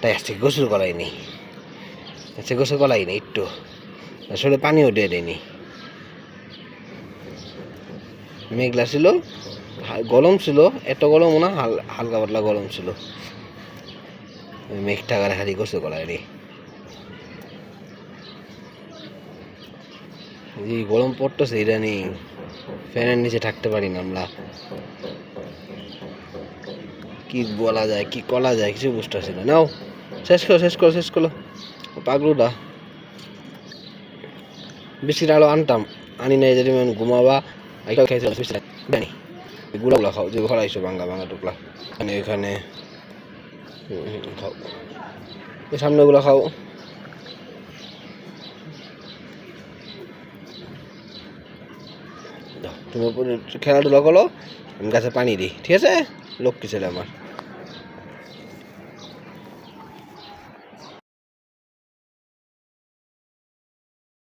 তাই আজকে গোসল করাইনি, আজকে গোসল করাইনি, একটু আসলে পানিও দিয়ে দেয়নি। মেঘলা ছিল, গরম ছিল, এত গরম না, হালকা পাতলা গরম ছিল। মেঘ টাকার হারি গোসল করাইনি। যে গরম পড়তেছে এটা নেই, ফ্যানের নিচে থাকতে পারি না আমরা। কি বলা যায়, কি করা যায়, কিছু বুঝতেছি না। নাও শেষ করো, শেষ করো, শেষ করো। পাগলুটা বেশি আলো আনতাম, আনি নাই যদি ঘুমাবা খাইতে জানি। গুলা খাও যে খরাইছো ভাঙ্গা ভাঙ্গা টুকলা এখানে খাও, সামনে গুলো খাও। তুমি খেলাধুলা করো, আমি গাছে পানি দিই, ঠিক আছে? লক্ষ্মী ছেলে আমার।